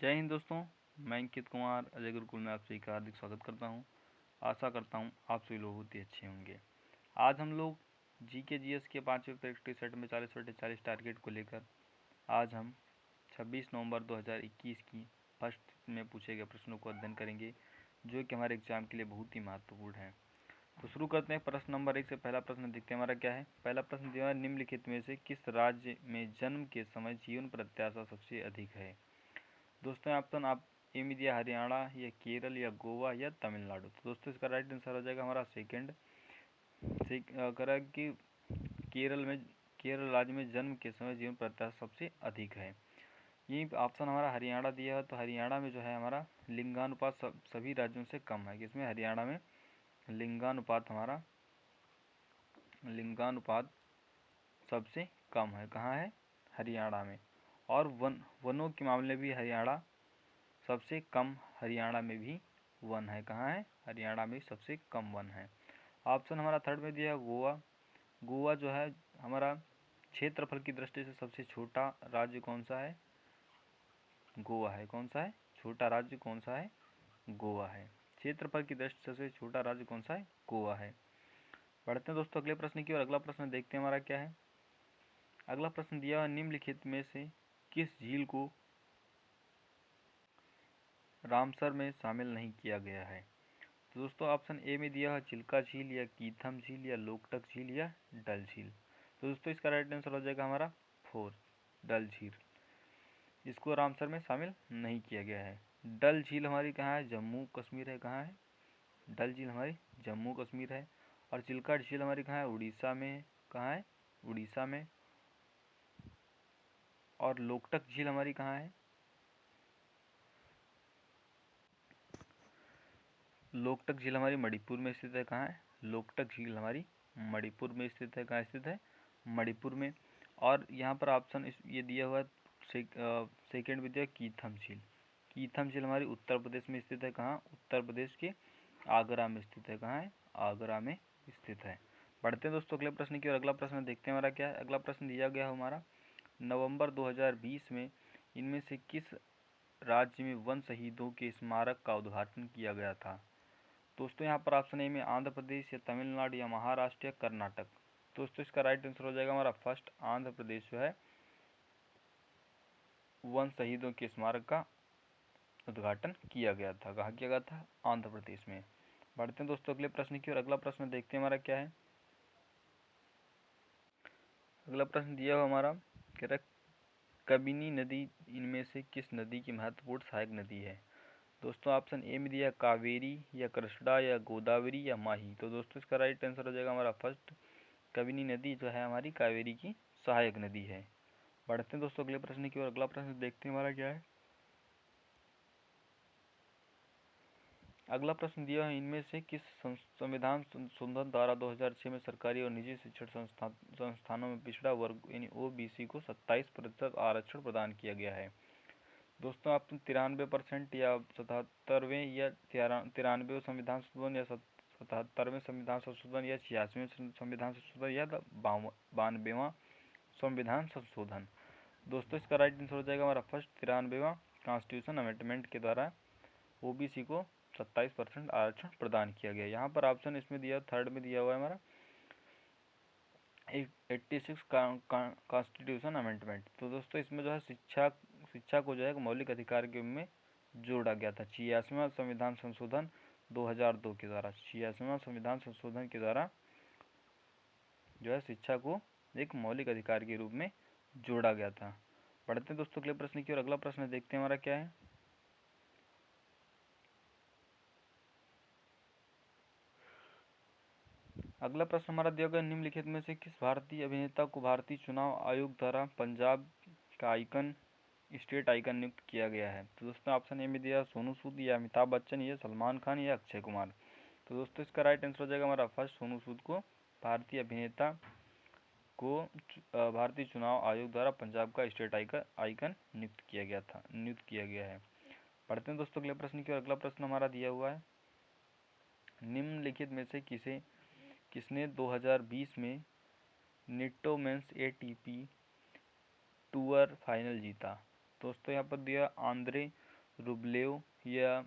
जय हिंद दोस्तों, मैं अंकित कुमार अजय गुरुकुल में आप सभी का हार्दिक स्वागत करता हूं। आशा करता हूं आप सभी लोग बहुत ही अच्छे होंगे। आज हम लोग जीके जीएस के 5वें प्रैक्टिस सेट में 40/40 टारगेट को लेकर आज हम 26 नवंबर 2021 की फर्स्ट में पूछे गए प्रश्नों को अध्ययन करेंगे, जो कि हमारे एग्जाम के लिए बहुत ही महत्वपूर्ण है। तो शुरू करते हैं। प्रश्न नंबर 1 से पहला प्रश्न देखते हैं हमारा क्या है। पहला प्रश्न दिया है, निम्नलिखित में से किस राज्य में जन्म के समय जीवन प्रत्याशा सबसे अधिक है। दोस्तों ऑप्शन आप ए में दिया हरियाणा या केरल या गोवा या तमिलनाडु। तो दोस्तों इसका राइट आंसर हो जाएगा हमारा सेकंड करा कि केरल राज्य में जन्म के समय जीवन प्रत्याशा सबसे अधिक है। ये ऑप्शन हमारा हरियाणा दिया है, तो हरियाणा में जो है हमारा लिंगानुपात सभी राज्यों से कम है। किसमें? हरियाणा में लिंगानुपात सबसे कम है। कहाँ है? हरियाणा में। और वनों के मामले भी हरियाणा सबसे कम, हरियाणा में भी वन है। कहाँ है? हरियाणा में सबसे कम वन है। ऑप्शन हमारा थर्ड में दिया है गोवा। गोवा जो है हमारा क्षेत्रफल की दृष्टि से सबसे छोटा राज्य कौन सा है? गोवा है। कौन सा है? छोटा राज्य कौन सा है? गोवा है। क्षेत्रफल की दृष्टि से सबसे छोटा राज्य कौन सा है? गोवा है। बढ़ते हैं दोस्तों अगले प्रश्न की ओर। अगला प्रश्न देखते हैं हमारा क्या है। अगला प्रश्न दिया है, निम्नलिखित में से किस झील को रामसर में शामिल नहीं किया गया है। तो दोस्तों ऑप्शन ए में दिया है चिल्का झील या कीथम झील या लोकटक झील या डल झील। तो दोस्तों इसका राइट आंसर हो जाएगा हमारा 4 डल झील। इसको रामसर में शामिल नहीं किया गया है। डल झील हमारी कहाँ है? जम्मू कश्मीर है। कहाँ है? डल झील हमारी जम्मू कश्मीर है। और चिल्का झील हमारी कहाँ है? उड़ीसा में है। कहाँ है? उड़ीसा में। और लोकटक झील हमारी कहाँ है? लोकटक झील हमारी मणिपुर में स्थित है। कहाँ है? लोकटक झील हमारी मणिपुर में स्थित है। कहाँ स्थित है? मणिपुर में। और यहाँ पर ऑप्शन ये दिया हुआ सेकेंड में दिया कीथम झील। कीथम झील हमारी उत्तर प्रदेश में स्थित है। कहाँ? उत्तर प्रदेश के आगरा में स्थित है। कहाँ है? आगरा में स्थित है। बढ़ते हैं दोस्तों अगले प्रश्न की ओर। अगला प्रश्न देखते हैं हमारा क्या है। अगला प्रश्न दिया गया हमारा, नवंबर 2020 में इनमें से किस राज्य में वन शहीदों के स्मारक का उद्घाटन किया गया था। दोस्तों यहाँ पर ऑप्शन ए में आंध्र प्रदेश या तमिलनाडु या महाराष्ट्र या कर्नाटक। दोस्तों इसका राइट आंसर हो जाएगा हमारा फर्स्ट, आंध्र प्रदेश जो है वन शहीदों के स्मारक का उद्घाटन किया गया था। कहाँ किया गया था? आंध्र प्रदेश में। बढ़ते हैं दोस्तों अगले प्रश्न की ओर। अगला प्रश्न देखते हैं हमारा क्या है। अगला प्रश्न दिया हुआ हमारा कह रहा है, कबिनी नदी इनमें से किस नदी की महत्वपूर्ण सहायक नदी है। दोस्तों ऑप्शन ए में दिया कावेरी या कृष्णा या गोदावरी या माही। तो दोस्तों इसका राइट आंसर हो जाएगा हमारा फर्स्ट, कबिनी नदी जो है हमारी कावेरी की सहायक नदी है। बढ़ते हैं दोस्तों अगले प्रश्न की ओर। अगला प्रश्न देखते हैं हमारा क्या है। अगला प्रश्न दिया है, इनमें से किस संविधान संशोधन द्वारा 2006 में सरकारी और निजी शिक्षण संस्थानों में पिछड़ा वर्ग यानी ओबीसी को 27% आरक्षण प्रदान किया गया है। दोस्तों आप 93% या 77वें या 93वें संविधान संशोधन या 77वें संविधान संशोधन या 86वें संविधान संशोधन या 92वां संविधान संशोधन। दोस्तों इसका राइट आंसर हो जाएगा हमारा फर्स्ट, 93वां कॉन्स्टिट्यूशन अमेंडमेंट के द्वारा ओबीसी को 27% आरक्षण प्रदान किया गया। यहाँ पर ऑप्शन इसमें दिया, थर्ड में दिया हुआ है हमारा 86 कॉन्स्टिट्यूशन अमेंडमेंट। तो दोस्तों इसमें जो है शिक्षा को जो है मौलिक अधिकार के रूप में जोड़ा गया था। 86वां संविधान संशोधन 2002 के द्वारा, 86वां संविधान संशोधन के द्वारा जो है शिक्षा को एक मौलिक अधिकार के रूप में जोड़ा गया था। पढ़ते हैं दोस्तों अगले प्रश्न की ओर। अगला प्रश्न देखते हैं हमारा क्या है। अगला प्रश्न हमारा दिया गया, निम्नलिखित में से किस भारतीय अभिनेता को भारतीय चुनाव आयोग द्वारा पंजाब का आइकन स्टेट आइकन नियुक्त किया गया है। तो दोस्तों ऑप्शन ए में दिया सोनू सूद या अमिताभ बच्चन या सलमान खान या अक्षय कुमार। तो दोस्तों इसका राइट आंसर हो जाएगा हमारा फर्स्ट, सोनू सूद को भारतीय अभिनेता को भारतीय चुनाव आयोग द्वारा पंजाब का स्टेट आइकन नियुक्त किया गया है। पढ़ते हैं दोस्तों अगले प्रश्न की ओर। अगला प्रश्न हमारा दिया हुआ है, निम्नलिखित में से किसने 2020 में Nitto men's ATP tour final जीता। दोस्तों यहाँ पर दिया आंद्रे रुबलेव या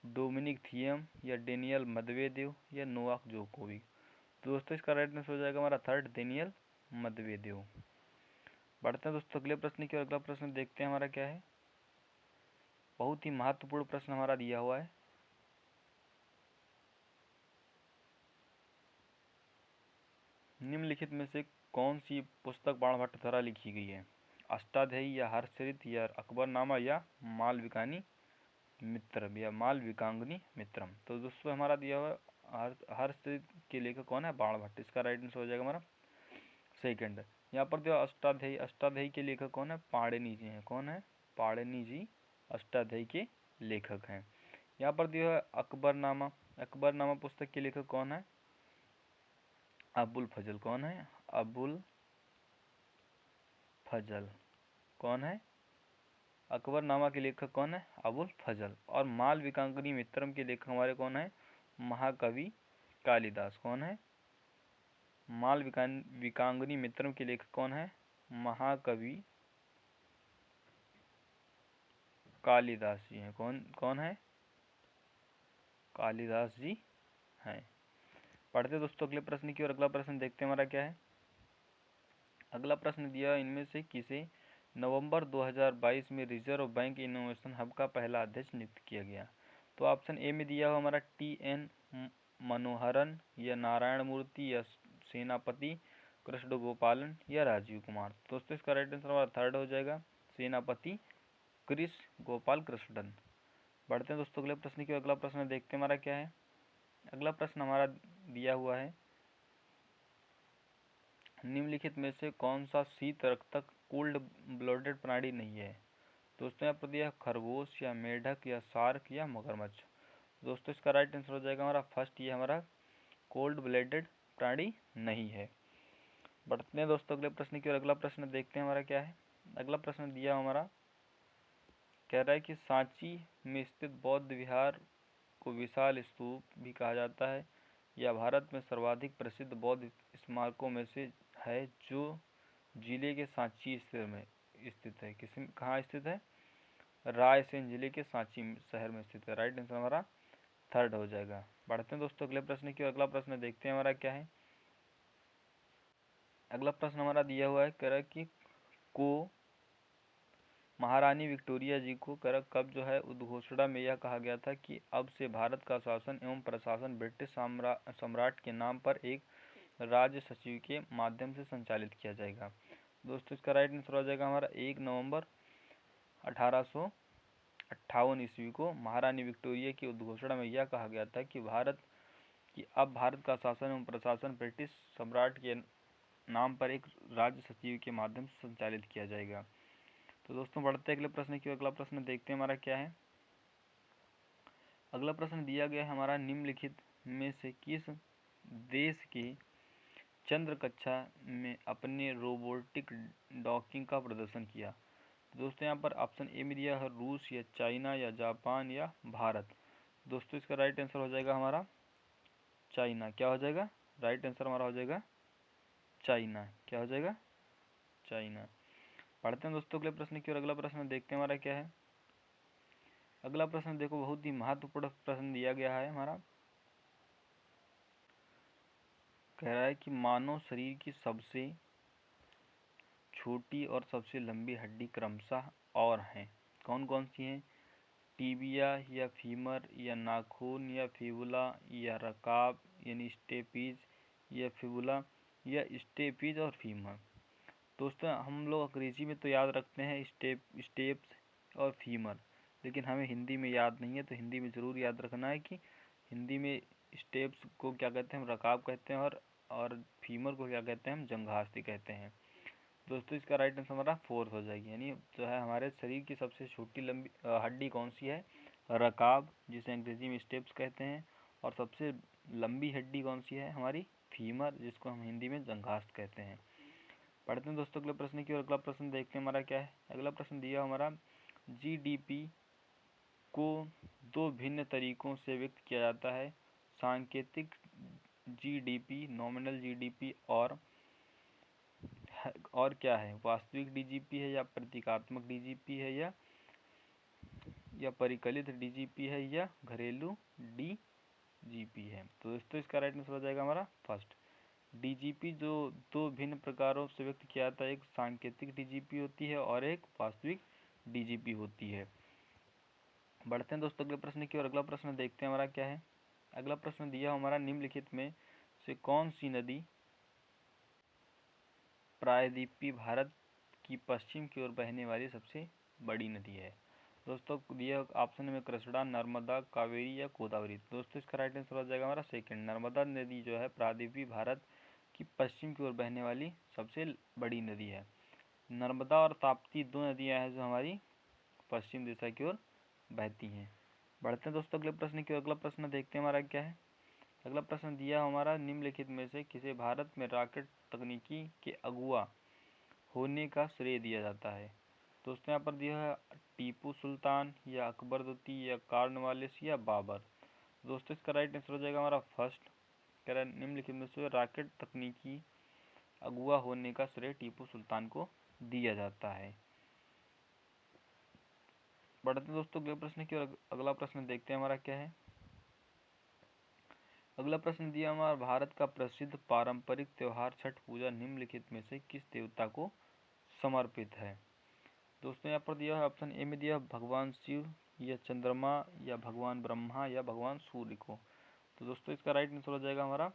डोमिनिक थियम या डेनियल मेदवेदेव या नोवाक जोकोविक। तो दोस्तों इसका राइट आंसर हो जाएगा हमारा थर्ड, डेनियल मेदवेदेव। बढ़ते हैं दोस्तों अगले प्रश्न की ओर। अगला प्रश्न देखते हैं हमारा क्या है। बहुत ही महत्वपूर्ण प्रश्न हमारा दिया हुआ है। निम्नलिखित में से कौन सी पुस्तक बाणभट्ट द्वारा लिखी गई है? अष्टाध्यायी या हर्षचरित या अकबरनामा या मालविकानी मित्रम या मालविकांगनी मित्रम। तो दोस्तों हमारा दिया हुआ हर्षचरित के लेखक कौन है? बाणभट्ट। इसका राइट आंसर हो जाएगा हमारा सेकंड। यहाँ पर दिया अष्टाध्यायी, अष्टाध्यायी के लेखक कौन है? पाणिनि जी हैं। कौन है? पाणिनि जी अष्टाध्यायी के लेखक हैं। यहाँ पर दिया है अकबरनामा, अकबरनामा पुस्तक के लेखक कौन है? अबुल फजल। कौन है? अबुल फजल। कौन है? अकबरनामा के लेखक कौन है? अबुल फजल। और मालविकांगनी मित्रम के लेखक हमारे कौन है? महाकवि कालिदास। कौन है? मालविकांगनी मित्रम के लेखक कौन है? महाकवि कालिदास जी हैं। कौन है? कालिदास जी हैं। पढ़ते दोस्तों अगले प्रश्न की और। अगला प्रश्न देखते हैं हमारा क्या है। अगला प्रश्न दिया इनमें से किसे नवंबर 2022 में रिजर्व बैंक इनोवेशन हब का पहला अध्यक्ष नियुक्त किया गया? तो ऑप्शन ए में दिया हुआ हमारा TN मनोहरन या नारायण मूर्ति या सेनापति कृष्ण गोपालन या राजीव कुमार। दोस्तों इसका राइट आंसर हमारा थर्ड हो जाएगा, सेनापति कृष्ण गोपाल कृष्णन। बढ़ते हैं दोस्तों अगले प्रश्न की। अगला प्रश्न देखते हैं हमारा क्या है। अगला प्रश्न हमारा दिया हुआ है, निम्नलिखित में से कौन सा शीत रक्तक कोल्ड ब्लडेड प्राणी नहीं है? दोस्तों यहाँ पर दिया खरगोश या मेढक या शार्क या मगरमच्छ। दोस्तों इसका राइट आंसर हो जाएगा हमारा फर्स्ट, ये हमारा कोल्ड ब्लडेड प्राणी नहीं है। बढ़ते हैं दोस्तों अगले प्रश्न की और। अगला प्रश्न देखते हैं हमारा क्या है। अगला प्रश्न दिया हमारा कह रहा है कि सांची में स्थित बौद्ध विहार को विशाल स्तूप भी कहा जाता है या भारत में सर्वाधिक प्रसिद्ध बौद्ध स्मारकों में से है, जो जिले के सांची स्थित है। कहाँ स्थित है? रायसेन जिले के सांची शहर में स्थित है। राइट आंसर हमारा थर्ड हो जाएगा। बढ़ते हैं दोस्तों अगले प्रश्न की। अगला प्रश्न देखते हैं हमारा क्या है। अगला प्रश्न हमारा दिया हुआ है, कह रहा है कि को महारानी विक्टोरिया जी को कब जो है उद्घोषणा में यह कहा गया था कि अब से भारत का शासन एवं प्रशासन ब्रिटिश सम्राट के नाम पर एक राज्य सचिव के माध्यम से संचालित किया जाएगा? दोस्तों इसका राइट आंसर हो जाएगा हमारा 1 नवंबर 1858 ईस्वी को महारानी विक्टोरिया की उद्घोषणा में यह कहा गया था कि अब भारत का शासन एवं प्रशासन ब्रिटिश सम्राट के नाम पर एक राज्य सचिव के माध्यम से संचालित किया जाएगा। तो दोस्तों बढ़ते अगले प्रश्न की। अगला प्रश्न देखते हैं हमारा क्या है। अगला प्रश्न दिया गया है हमारा, निम्नलिखित में से किस देश के चंद्र कक्षा में अपने रोबोटिक डॉकिंग का प्रदर्शन किया? तो दोस्तों यहाँ पर ऑप्शन ए में दिया है रूस या चाइना या जापान या भारत। दोस्तों इसका राइट आंसर हो जाएगा हमारा चाइना। क्या हो जाएगा? राइट आंसर हमारा हो जाएगा चाइना। क्या हो जाएगा? चाइना। पढ़ते हैं दोस्तों अगले प्रश्न की और। अगला प्रश्न देखते हैं हमारा क्या है। अगला प्रश्न देखो, बहुत ही महत्वपूर्ण प्रश्न दिया गया है हमारा। कह रहा है कि मानव शरीर की सबसे छोटी और सबसे लंबी हड्डी क्रमशः और हैं, कौन कौन सी हैं? टीबिया या फीमर या नाखून या फिबुला या रकाब यानी स्टेपीज या फिबुला या स्टेपीज और फीमर। दोस्तों हम लोग अंग्रेजी में तो याद रखते हैं स्टेप्स और फीमर, लेकिन हमें हिंदी में याद नहीं है। तो हिंदी में ज़रूर याद रखना है कि हिंदी में स्टेप्स को क्या कहते हैं? हम रकाब कहते हैं, और फीमर को क्या कहते हैं? हम जंघास्थी कहते हैं। दोस्तों इसका राइट आंसर हमारा फोर्थ हो जाएगी, यानी जो है हमारे शरीर की सबसे छोटी लंबी हड्डी कौन सी है? रकाब, जिसे अंग्रेजी में स्टेप्स कहते हैं। और सबसे लंबी हड्डी कौन सी है? हमारी फीमर, जिसको हम हिंदी में जंघास्थ कहते हैं। पढ़ते हैं दोस्तों अगले प्रश्न की और। अगला प्रश्न देखते हैं हमारा क्या है। अगला प्रश्न दिया हमारा, GDP को दो भिन्न तरीकों से व्यक्त किया जाता है, सांकेतिक GDP, नॉमिनल GDP, और क्या है? वास्तविक DGP है या प्रतीकात्मक DGP है या या परिकलित डीजीपी है या घरेलू डीजीपी है। तो दोस्तों इसका राइट आंसर हो जाएगा हमारा फर्स्ट। डीजीपी जो दो भिन्न प्रकारों से व्यक्त किया जाता है, एक सांकेतिक डीजीपी होती है और एक वास्तविक डीजीपी होती है। बढ़ते हैं दोस्तों अगले प्रश्न की ओर। अगला प्रश्न देखते हैं हमारा क्या है। अगला प्रश्न दिया हमारा, निम्नलिखित में से कौन सी नदी प्रायद्वीपीय भारत की पश्चिम की ओर बहने वाली सबसे बड़ी नदी है। दोस्तों दिया ऑप्शन में कृष्णा, नर्मदा, कावेरी या गोदावरी। दोस्तों इसका राइट आंसर हो जाएगा हमारा सेकंड, नर्मदा नदी जो है प्रायद्वीपीय भारत की पश्चिम की ओर बहने वाली सबसे बड़ी नदी है। नर्मदा और ताप्ती दो नदियां हैं जो हमारी पश्चिम दिशा की ओर बहती हैं। बढ़ते हैं दोस्तों अगले प्रश्न की ओर। अगला प्रश्न देखते हैं हमारा क्या है। अगला प्रश्न दिया हमारा, निम्नलिखित में से किसे भारत में रॉकेट तकनीकी के अगुआ होने का श्रेय दिया जाता है। दोस्तों यहाँ पर दिया है टीपू सुल्तान या अकबर द्वितीय या कॉर्नवालिस या बाबर। दोस्तों इसका राइट आंसर हो जाएगा हमारा फर्स्ट, कह रहा है निम्नलिखित में से रॉकेट तकनीकी अगुआ होने का श्रेय टीपू सुल्तान को दिया जाता है। बढ़ते दोस्तों अगले प्रश्न की ओर। अगला प्रश्न देखते हैं हमारा क्या है। अगला प्रश्न दिया हमारा, भारत का प्रसिद्ध पारंपरिक त्योहार छठ पूजा निम्नलिखित में से किस देवता को समर्पित है। दोस्तों यहाँ पर दिया है ऑप्शन ए में दिया भगवान शिव या चंद्रमा या भगवान ब्रह्मा या भगवान सूर्य को। तो दोस्तों इसका राइट आंसर हो जाएगा हमारा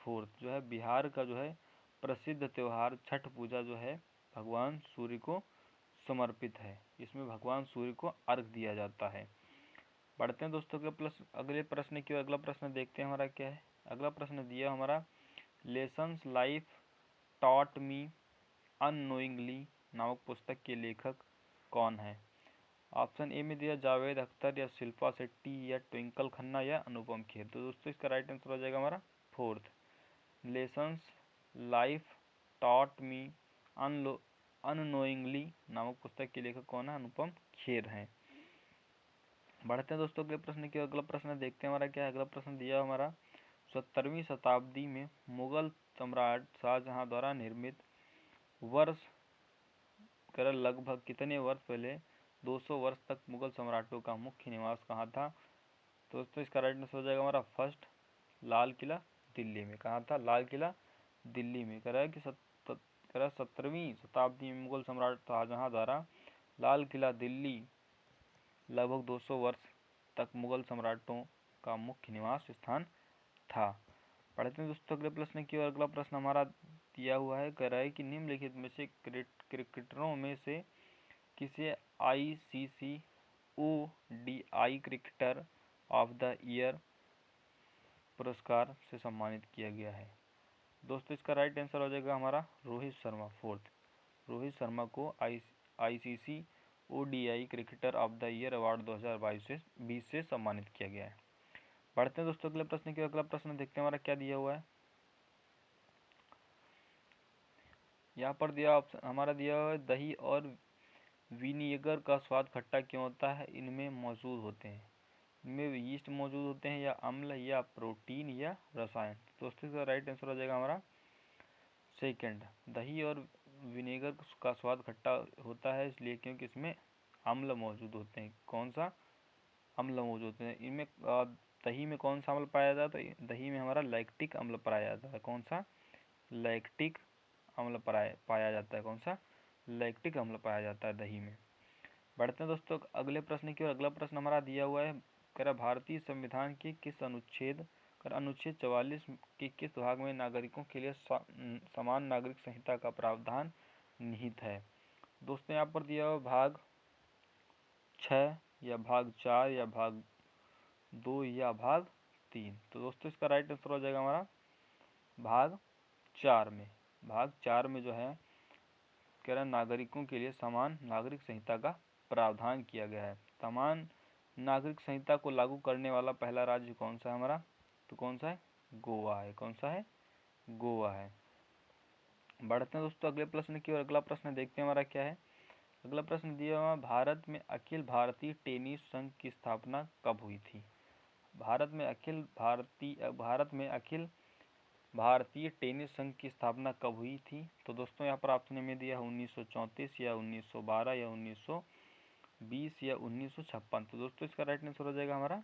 फोर्थ, जो है बिहार का जो है प्रसिद्ध त्योहार छठ पूजा जो है भगवान सूर्य को समर्पित है। इसमें भगवान सूर्य को अर्घ दिया जाता है। बढ़ते हैं दोस्तों अगले प्रश्न की ओर। अगला प्रश्न देखते हैं हमारा क्या है। अगला प्रश्न दिया हमारा, lessons life taught me unknowingly नामक पुस्तक के लेखक कौन है। ऑप्शन ए में दिया जावेद अख्तर या शिल्पा शेट्टी या ट्विंकल खन्ना या अनुपम खेर। तो दोस्तों इसका राइट आंसर हो जाएगा हमारा fourth, lessons life taught me unknowingly नामक पुस्तक के लेखक कौन है, अनुपम खेर हैं। बढ़ते हैं दोस्तों अगले प्रश्न की। अगला प्रश्न देखते हैं हमारा क्या है। अगला प्रश्न दिया हमारा, 17वीं शताब्दी में मुगल सम्राट शाहजहां द्वारा निर्मित वर्ष कर लगभग कितने वर्ष पहले 200 वर्ष तक मुगल सम्राटों का मुख्य निवास कहाँ था। दोस्तों इसका राइट आंसर हो जाएगा हमारा फर्स्ट, लाल किला दिल्ली में। कहाँ था, लाल किला दिल्ली में। कह रहा है कि 17वीं शताब्दी में मुगल सम्राट शाहजहां द्वारा लाल किला दिल्ली लगभग 200 वर्ष तक मुगल सम्राटों का मुख्य निवास स्थान था। पढ़ते हैं दोस्तों अगले प्रश्न की ओर। अगला प्रश्न हमारा दिया हुआ है, कह रहा है कि निम्नलिखित में से क्रिकेटरों में से किसे ICC ODI cricketer of the year पुरस्कार से सम्मानित किया गया है। दोस्तों इसका राइट आंसर हो जाएगा हमारा रोहित शर्मा फोर्थ, रोहित शर्मा को ICC ODI cricketer of the year award 2022 से सम्मानित किया गया है। पढ़ते हैं दोस्तों अगले प्रश्न की। अगला प्रश्न देखते हैं हमारा क्या दिया हुआ है। यहाँ पर दिया हमारा दिया हुआ है, दही और विनीगर का स्वाद खट्टा क्यों होता है, इनमें मौजूद होते हैं। इनमें यीस्ट मौजूद होते हैं या अम्ल या प्रोटीन या रसायन। दोस्तों इसका राइट आंसर हो जाएगा हमारा सेकंड, दही और विनेगर का स्वाद खट्टा होता है इसलिए क्योंकि इसमें अम्ल मौजूद होते हैं। कौन सा अम्ल मौजूद होते हैं इनमें, दही में कौन सा अम्ल पाया जाता है, तो दही में हमारा लैक्टिक अम्ल पाया जाता है। कौन सा, लैक्टिक अम्ल पाया जाता है। कौन सा, लैक्टिक अम्ल पाया जाता है दही में। बढ़ते हैं दोस्तों अगले प्रश्न की ओर। अगला प्रश्न हमारा दिया हुआ है, कह रहा भारतीय संविधान के किस अनुच्छेद अनुच्छेद 44 के किस भाग में नागरिकों के लिए समान नागरिक संहिता का प्रावधान निहित है। दोस्तों यहाँ पर दिया हुआ भाग 6 या भाग 4 या भाग 2 या भाग 3। तो दोस्तों इसका राइट आंसर हो जाएगा हमारा भाग 4 में। भाग 4 में जो है कह रहा नागरिकों के लिए समान नागरिक संहिता का प्रावधान किया गया है। समान नागरिक संहिता को लागू करने वाला पहला राज्य कौन सा है हमारा, तो कौन सा है, गोवा है। कौन सा है, गोवा है। बढ़ते हैं दोस्तों अगले प्रश्न की ओर। अगला प्रश्न देखते हैं हमारा क्या है। अगला प्रश्न दिया हुआ, भारत में अखिल भारतीय टेनिस संघ की स्थापना कब हुई थी। भारत में अखिल भारतीय टेनिस संघ की स्थापना कब हुई थी। तो दोस्तों यहाँ पर ऑप्शन में दिया 1934 या 1912 या 1920 या 1956। तो दोस्तों इसका राइट आंसर हो जाएगा हमारा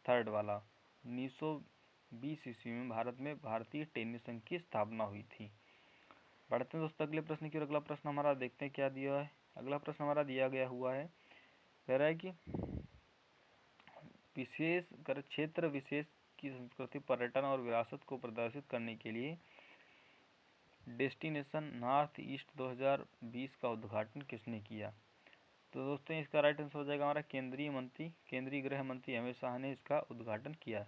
थर्ड वाला, 1920 ईस्वी में भारत में भारतीय टेनिस संघ की स्थापना हुई थी। बढ़ते हैं दोस्तों अगले प्रश्न की ओर। अगला प्रश्न हमारा देखते हैं क्या दिया है। अगला प्रश्न हमारा दिया गया हुआ है, कह रहा है कि विशेष कर क्षेत्र विशेष की संस्कृति, पर्यटन और विरासत को प्रदर्शित करने के लिए डेस्टिनेशन नॉर्थ ईस्ट 2020 का उद्घाटन किसने किया। तो दोस्तों इसका राइट आंसर हो जाएगा हमारा केंद्रीय गृह मंत्री अमित शाह ने इसका उद्घाटन किया।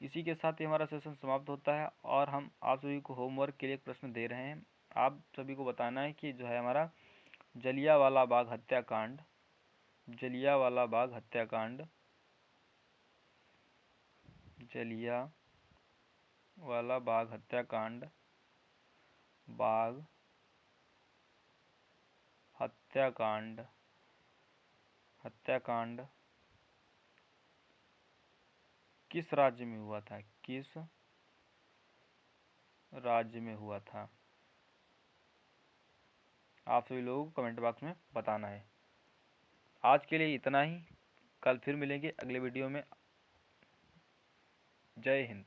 इसी के साथ ही हमारा सेशन समाप्त होता है और हम आप सभी को होमवर्क के लिए एक प्रश्न दे रहे हैं। आप सभी को बताना है कि जो है हमारा जलियांवाला बाग हत्याकांड हत्याकांड किस राज्य में हुआ था, किस राज्य में हुआ था, आप सभी लोगों को कमेंट बॉक्स में बताना है। आज के लिए इतना ही, कल फिर मिलेंगे अगले वीडियो में। जय हिंद।